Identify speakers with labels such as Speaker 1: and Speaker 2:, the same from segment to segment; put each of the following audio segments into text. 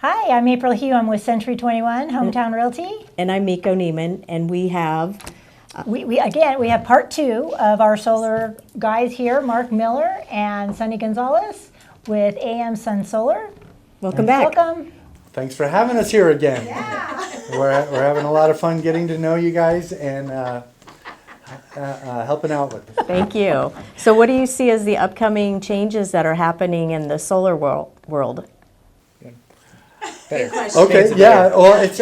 Speaker 1: Hi, I'm April Hugh. I'm with Century 21 Hometown Realty.
Speaker 2: And I'm Miko Nehman, and we have...
Speaker 1: We have part two of our solar guys here, Mark Miller and Sonny Gonzalez with AM Sun Solar.
Speaker 2: Welcome back.
Speaker 1: Welcome.
Speaker 3: Thanks for having us here again. Yeah. We're having a lot of fun getting to know you guys and helping out with it.
Speaker 2: Thank you. So what do you see as the upcoming changes that are happening in the solar world?
Speaker 3: Okay, yeah, well, it's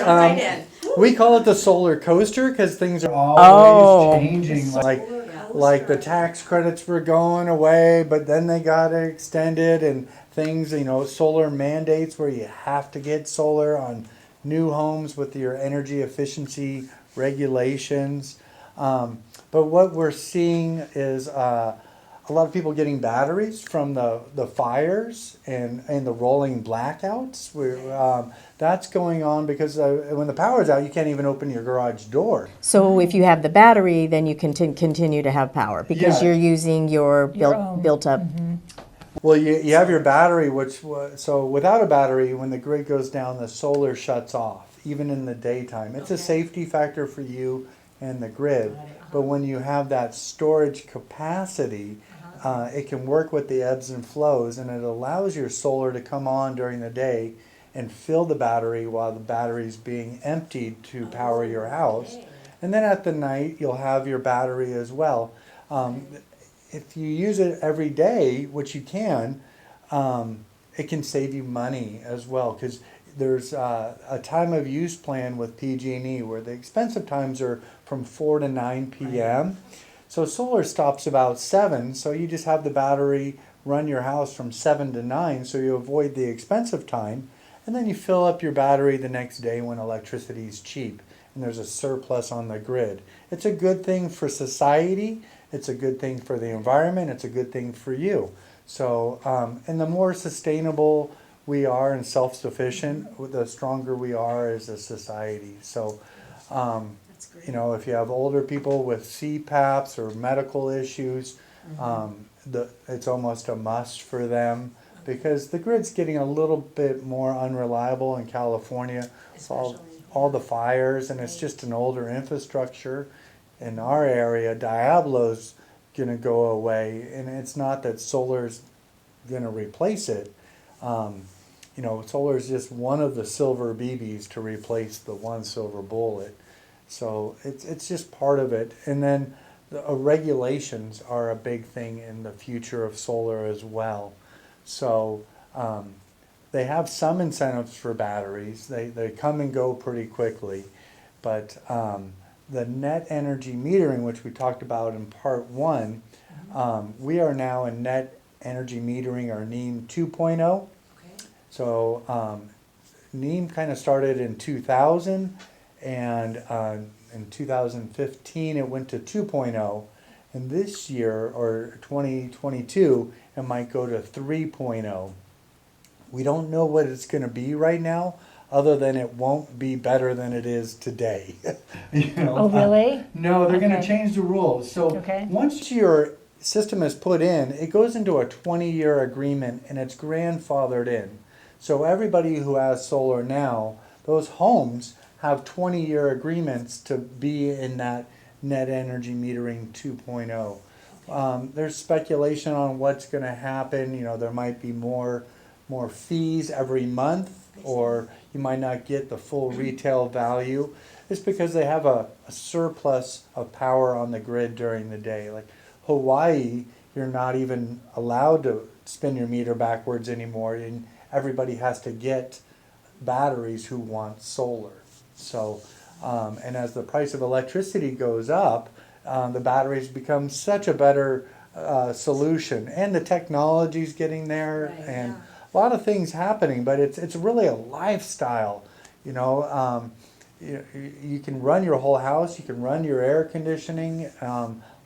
Speaker 3: we call it the solar coaster because things are always changing. Like the tax credits were going away, but then they got extended, and things, solar mandates where you have to get solar on new homes with your energy efficiency regulations. But what we're seeing is a lot of people getting batteries from the fires and the rolling blackouts. That's going on because when the power's out, you can't even open your garage door.
Speaker 2: So if you have the battery, then you can continue to have power because you're using your built up.
Speaker 1: Mm-hmm.
Speaker 3: Well, you have your battery, so without a battery, when the grid goes down, the solar shuts off, even in the daytime. It's a safety factor for you and the grid. But when you have that storage capacity, it can work with the ebbs and flows, and it allows your solar to come on during the day and fill the battery while the battery's being emptied to power your house. And then at the night, you'll have your battery as well. If you use it every day, which you can, it can save you money as well, because there's a time of use plan with PG&E where the expensive times are from 4 to 9 p.m. So solar stops about 7, so you just have the battery run your house from 7 to 9, so you avoid the expensive time, and then you fill up your battery the next day when electricity is cheap and there's a surplus on the grid. It's a good thing for society, it's a good thing for the environment, it's a good thing for you. So, and the more sustainable we are and self-sufficient, the stronger we are as a society. So, if you have older people with CPAPs or medical issues, it's almost a must for them because the grid's getting a little bit more unreliable in California. All the fires, and it's just an older infrastructure. In our area, Diablo's going to go away, and it's not that solar's going to replace it. Solar is just one of the silver BBs to replace the one silver bullet. So it's just part of it. And then the regulations are a big thing in the future of solar as well. So they have some incentives for batteries. They come and go pretty quickly. But the net energy metering, which we talked about in part 1, we are now in net energy metering, or NEM 2.0. Okay. So NEM kind of started in 2000. And in 2015, it went to 2.0. And this year, or 2022, it might go to 3.0. We don't know what it's going to be right now, other than it won't be better than it is today.
Speaker 1: Oh, really?
Speaker 3: No, they're going to change the rules. So once your system is put in, it goes into a 20-year agreement, and it's grandfathered in. So everybody who has solar now, those homes have 20-year agreements to be in that net energy metering 2.0. There's speculation on what's going to happen. There might be more fees every month, or you might not get the full retail value. It's because they have a surplus of power on the grid during the day. Like Hawaii, you're not even allowed to spin your meter backwards anymore, and everybody has to get batteries who want solar. So, and as the price of electricity goes up, the batteries become such a better solution, and the technology's getting there, and a lot of things happening. But it's really a lifestyle. You can run your whole house, you can run your air conditioning,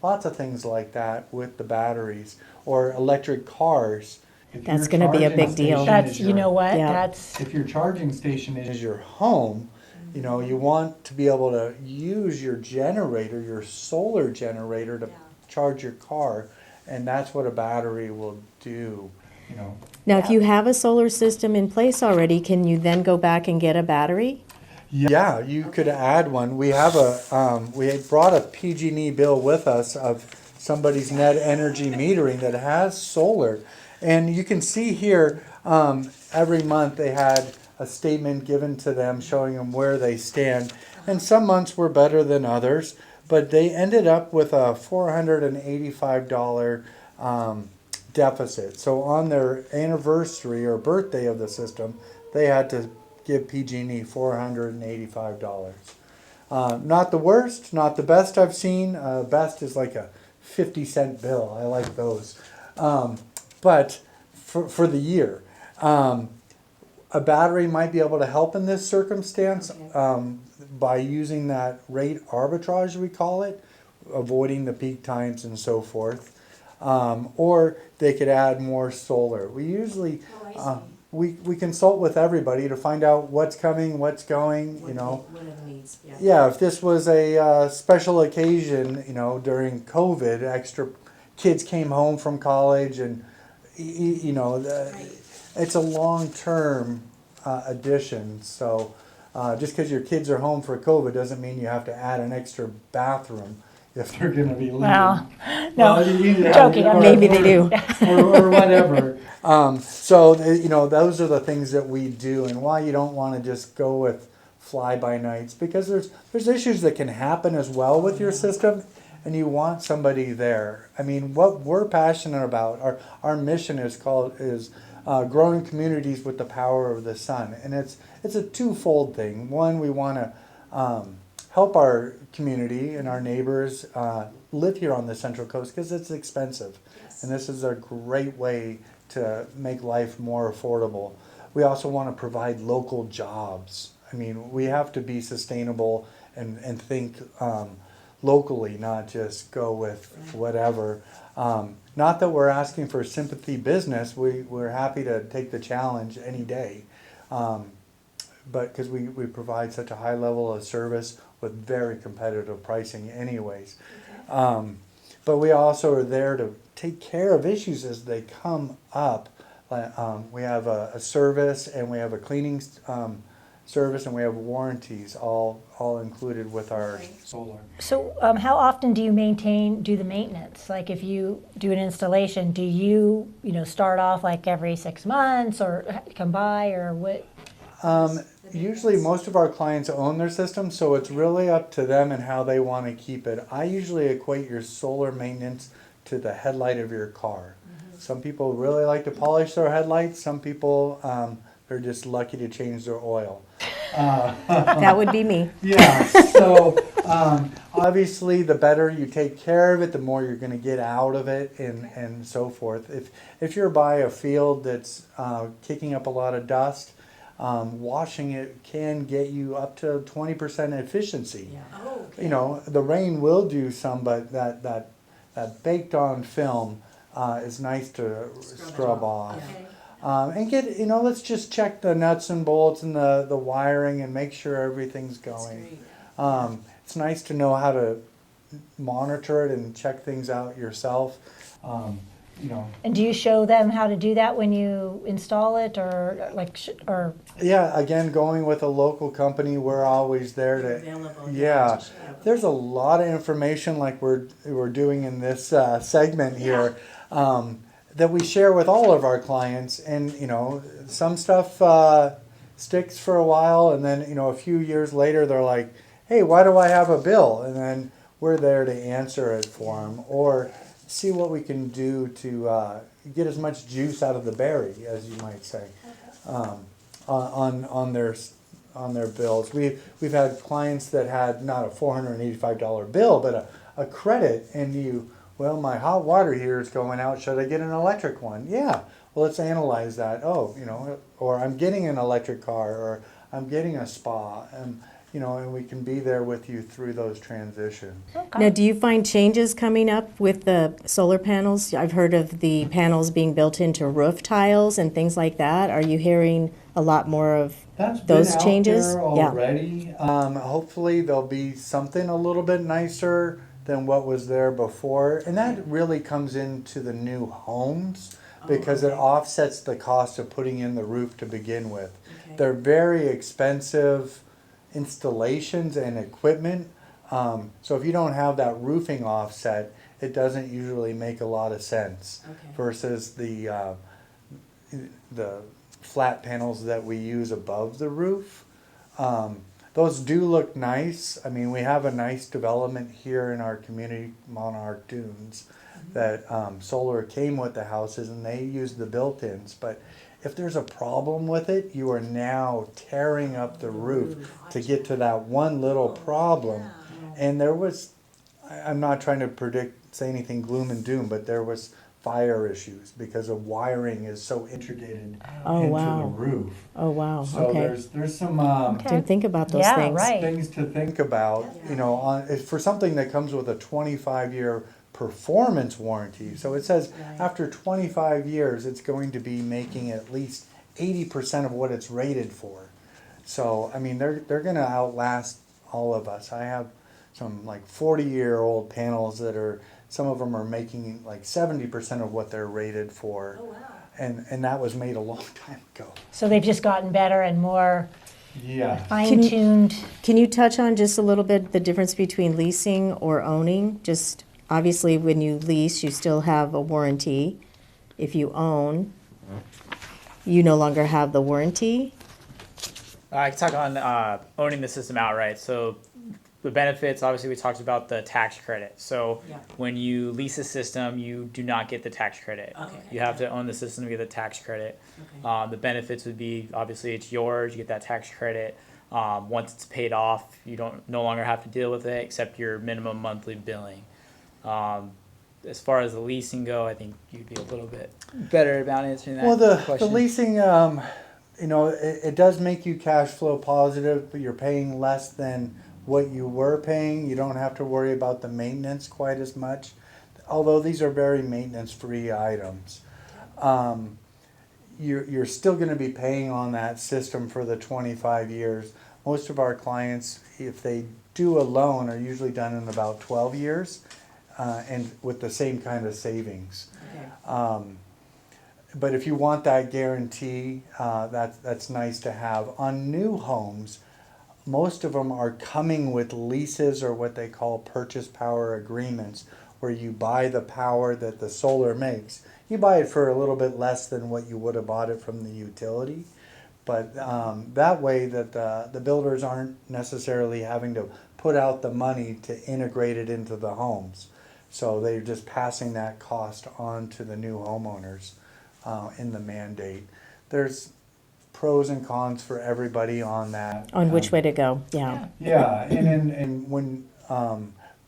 Speaker 3: lots of things like that with the batteries, or electric cars.
Speaker 2: That's going to be a big deal.
Speaker 1: That's
Speaker 3: if your charging station is your home. You want to be able to use your generator, your solar generator, to charge your car, and that's what a battery will do. you know.
Speaker 2: Now, if you have a solar system in place already, can you then go back and get a battery?
Speaker 3: Yeah, you could add one. We have we brought a PG&E bill with us of somebody's net energy metering that has solar. And you can see here, every month they had a statement given to them showing them where they stand. And some months were better than others, but they ended up with a $485 deficit. So on their anniversary or birthday of the system, they had to give PG&E $485. Not the worst, not the best I've seen. Best is like a 50-cent bill. I like those. But for the year, a battery might be able to help in this circumstance by using that rate arbitrage, we call it, avoiding the peak times and so forth. Or they could add more solar. We usually we consult with everybody to find out what's coming, what's going, you know.
Speaker 2: What are the needs?
Speaker 3: Yeah, if this was a special occasion, you know, during COVID, extra kids came home from college and, you know, it's a long-term addition. So just because your kids are home for COVID doesn't mean you have to add an extra bathroom if they're going to be leaving.
Speaker 1: Well, no,
Speaker 3: Well,
Speaker 1: joking.
Speaker 2: Maybe they do.
Speaker 3: or whatever. So you know, those are the things that we do, and why you don't want to just go with fly-by-nights, because there's issues that can happen as well with your system, and you want somebody there. I mean, what we're passionate about, our mission is growing communities with the power of the sun, and it's a twofold thing. One, we want to help our community and our neighbors live here on the Central Coast because it's expensive. Yes. And this is a great way to make life more affordable. We also want to provide local jobs. I mean, we have to be sustainable and think locally, not just go with whatever. Not that we're asking for sympathy business. We're happy to take the challenge any day. But because we provide such a high level of service with very competitive pricing anyways. But we also are there to take care of issues as they come up. We have a service, and we have a cleaning service, and we have warranties all included with our solar.
Speaker 1: So how often do you do the maintenance? Like if you do an installation, do you start off like every 6 months or come by, or what?
Speaker 3: Usually most of our clients own their system, so it's really up to them and how they want to keep it. I usually equate your solar maintenance to the headlight of your car. Mm-hmm. Some people really like to polish their headlights. Some people, they're just lucky to change their oil.
Speaker 2: That would be me.
Speaker 3: Yeah, so obviously the better you take care of it, the more you're going to get out of it and so forth. If you're by a field that's kicking up a lot of dust, washing it can get you up to 20% efficiency. Yeah. Oh, okay. You know, the rain will do some, but that baked on film is nice to scrub off. Okay. And get, let's just check the nuts and bolts and the wiring and make sure everything's going. It's nice to know how to monitor it and check things out yourself. And
Speaker 1: do you show them how to do that when you install it, or or?
Speaker 3: Yeah, again, going with a local company, we're always there to.
Speaker 2: Available.
Speaker 3: Yeah, there's a lot of information like we're doing in this segment here that we share with all of our clients, and some stuff sticks for a while, and then a few years later they're like, "Hey, why do I have a bill?" And then we're there to answer it for them, or see what we can do to get as much juice out of the berry, as you might say, on their bills. We've had clients that had not a $485 bill, but a credit, and my hot water heater is going out. Should I get an electric one? Yeah. Well, let's analyze that. Oh, or I'm getting an electric car, or I'm getting a spa, and we can be there with you through those transitions.
Speaker 1: Okay.
Speaker 2: Now, do you find changes coming up with the solar panels? I've heard of the panels being built into roof tiles and things like that. Are you hearing a lot more of those changes?
Speaker 3: That's been out there already. Yeah. Hopefully there'll be something a little bit nicer than what was there before. And that really comes into the new homes. because it offsets the cost of putting in the roof to begin with. They're very expensive installations and equipment. So if you don't have that roofing offset, it doesn't usually make a lot of sense versus the flat panels that we use above the roof. Those do look nice. I mean, we have a nice development here in our community, Monarch Dunes, that solar came with the houses and they use the built-ins. But if there's a problem with it, you are now tearing up the roof to get to that one little problem. And there was, I'm not trying to say anything gloom and doom, but there was fire issues because the wiring is so integrated into the roof.
Speaker 2: Oh, wow.
Speaker 3: So
Speaker 2: Okay.
Speaker 3: there's some
Speaker 2: Didn't think about those things.
Speaker 1: Right.
Speaker 3: things to think about, you know, for something that comes with a 25-year performance warranty. So it says after 25 years, it's going to be making at least 80% of what it's rated for. So, I mean, they're going to outlast all of us. I have some like 40-year-old panels that are, some of them are making like 70% of what they're rated for. Oh, wow. And that was made a long time ago.
Speaker 1: So they've just gotten better and more
Speaker 3: Yeah.
Speaker 1: fine-tuned.
Speaker 2: Can you touch on just a little bit the difference between leasing or owning? Just obviously when you lease, you still have a warranty. If you own, you no longer have the warranty.
Speaker 4: I can talk on owning the system outright. So the benefits, obviously we talked about the tax credit. So when you lease a system, you do not get the tax credit. You have to own the system to get the tax credit. The benefits would be, obviously it's yours, you get that tax credit. Once it's paid off, you no longer have to deal with it except your minimum monthly billing. As far as the leasing go, I think you'd be a little bit better about answering that
Speaker 3: Well,
Speaker 4: question.
Speaker 3: the leasing, you know, it does make you cash flow positive, but you're paying less than what you were paying. You don't have to worry about the maintenance quite as much, although these are very maintenance-free items. You're still going to be paying on that system for the 25 years. Most of our clients, if they do a loan, are usually done in about 12 years and with the same kind of savings. But if you want that guarantee, that's nice to have. On new homes, most of them are coming with leases or what they call purchase power agreements, where you buy the power that the solar makes. You buy it for a little bit less than what you would have bought it from the utility. But that way that the builders aren't necessarily having to put out the money to integrate it into the homes. So they're just passing that cost on to the new homeowners in the mandate. There's pros and cons for everybody on that.
Speaker 2: On which way to go, yeah.
Speaker 3: Yeah, and when,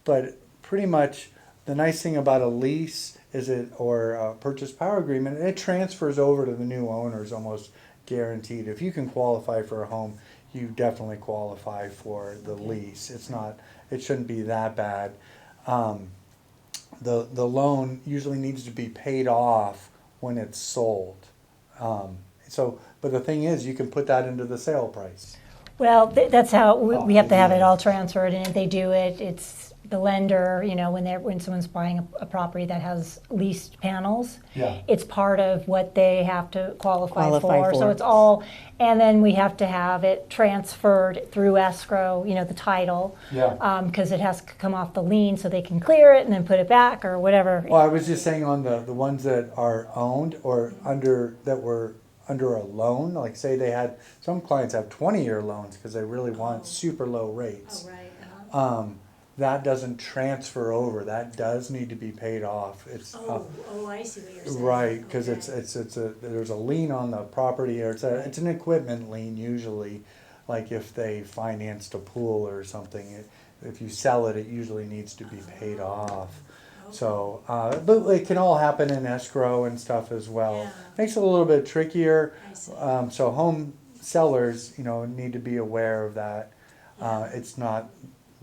Speaker 3: but pretty much the nice thing about a lease is or a purchase power agreement, it transfers over to the new owners almost guaranteed. If you can qualify for a home, you definitely qualify for the lease. It shouldn't be that bad. The loan usually needs to be paid off when it's sold. But the thing is, you can put that into the sale price.
Speaker 1: Well, that's how we have to have it all transferred, and if they do it, it's the lender, you know, when someone's buying a property that has leased panels, it's part of what they have to qualify for. So it's all, and then we have to have it transferred through escrow, you know, the title, because it has to come off the lien so they can clear it and then put it back or whatever.
Speaker 3: Well, I was just saying on the ones that are owned or were under a loan, like say they had, some clients have 20-year loans because they really want super low rates. That doesn't transfer over. That does need to be paid off. It's
Speaker 1: I see what you're saying.
Speaker 3: right, because there's a lien on the property, or it's an equipment lien usually. Like if they financed a pool or something, if you sell it, it usually needs to be paid off. So, but it can all happen in escrow and stuff as well. Makes it a little bit trickier. So home sellers, you know, need to be aware of that.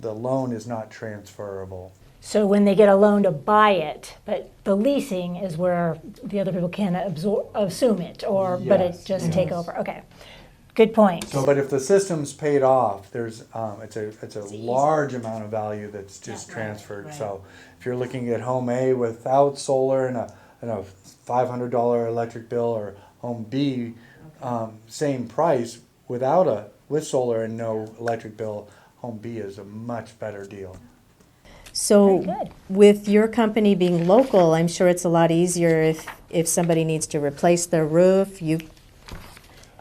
Speaker 3: The loan is not transferable.
Speaker 1: So when they get a loan to buy it, but the leasing is where the other people can assume it, but it just take over. Okay, good point.
Speaker 3: So, but if the system's paid off, there's it's a large amount of value that's just transferred. Right. So if you're looking at home A without solar and a $500 electric bill, or home B, same price with solar and no electric bill, home B is a much better deal.
Speaker 2: So
Speaker 1: Very good.
Speaker 2: with your company being local, I'm sure it's a lot easier if somebody needs to replace their roof, you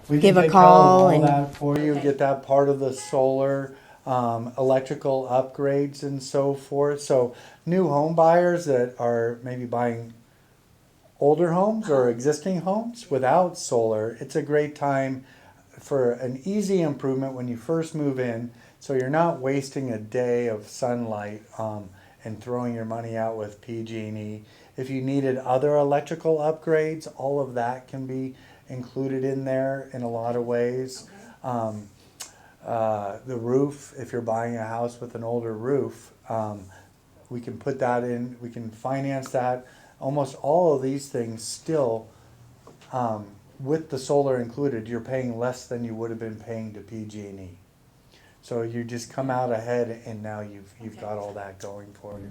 Speaker 3: We
Speaker 2: give
Speaker 3: can
Speaker 2: a
Speaker 3: take care of
Speaker 2: call
Speaker 3: all
Speaker 2: and-
Speaker 3: that for you,
Speaker 2: Okay.
Speaker 3: get that part of the solar, electrical upgrades and so forth. So new home buyers that are maybe buying older homes or existing homes without solar, it's a great time for an easy improvement when you first move in. So you're not wasting a day of sunlight and throwing your money out with PG&E. If you needed other electrical upgrades, all of that can be included in there in a lot of ways. The roof, if you're buying a house with an older roof, we can put that in, we can finance that. Almost all of these things still, with the solar included, you're paying less than you would have been paying to PG&E. So you just come out ahead, and now you've got all that going for you.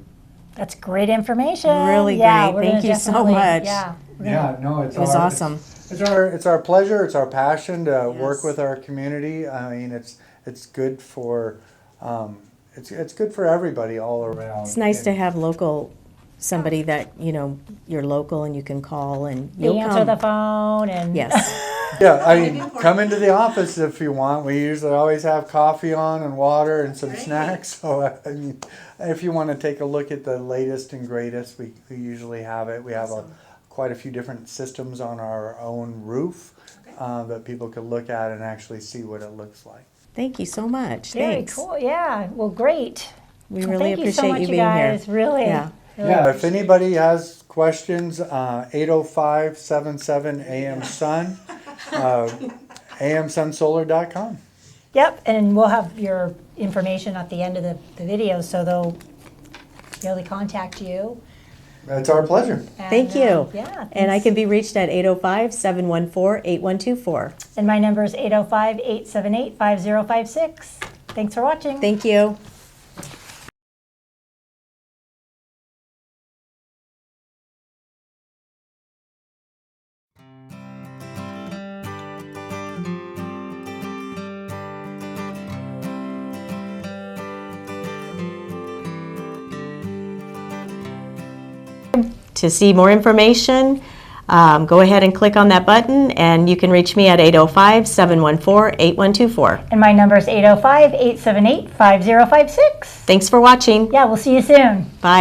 Speaker 1: That's great information.
Speaker 2: Really
Speaker 1: Yeah,
Speaker 2: great.
Speaker 1: we're
Speaker 2: Thank
Speaker 1: gonna
Speaker 2: you so
Speaker 1: definitely-
Speaker 2: much.
Speaker 1: Yeah.
Speaker 3: Yeah, no, it's
Speaker 2: It was awesome.
Speaker 3: It's our pleasure. It's our passion to work
Speaker 2: Yes.
Speaker 3: with our community. I mean, it's good for it's good for everybody all around.
Speaker 2: It's nice to
Speaker 3: And-
Speaker 2: have somebody that, you're local and you can call and
Speaker 1: They
Speaker 2: you'll
Speaker 1: answer
Speaker 2: come.
Speaker 1: the phone and.
Speaker 2: Yes.
Speaker 3: Yeah, I mean, come into the office if you want. We usually always have coffee on and water and some snacks. So, I mean, if you want to take a look at the latest and greatest, we usually have it. We have quite a few different systems on our own roof that people could look at and actually see what it looks like.
Speaker 2: Thank you so much.
Speaker 1: Very
Speaker 2: Thanks.
Speaker 1: cool. Yeah. Well, great.
Speaker 2: We
Speaker 1: Well,
Speaker 2: really
Speaker 1: thank you so
Speaker 2: appreciate
Speaker 1: much,
Speaker 2: you
Speaker 1: you
Speaker 2: being
Speaker 1: guys.
Speaker 2: here.
Speaker 1: Really.
Speaker 2: Yeah.
Speaker 1: really
Speaker 3: Yeah, if anybody has questions, 805-77 AM Sun, amsunsolar.com.
Speaker 1: Yep, and we'll have your information at the end of the video, so they'll be able to contact you.
Speaker 3: It's our pleasure.
Speaker 1: And,
Speaker 2: Thank you.
Speaker 1: Yeah.
Speaker 2: And I
Speaker 1: thanks.
Speaker 2: can be reached at 805-714-8124.
Speaker 1: And my number is 805-878-5056. Thanks for watching.
Speaker 2: Thank you. To see more information, go ahead and click on that button, and you can reach me at 805-714-8124.
Speaker 1: And my number is 805-878-5056.
Speaker 2: Thanks for watching.
Speaker 1: Yeah, we'll see you soon.
Speaker 2: Bye.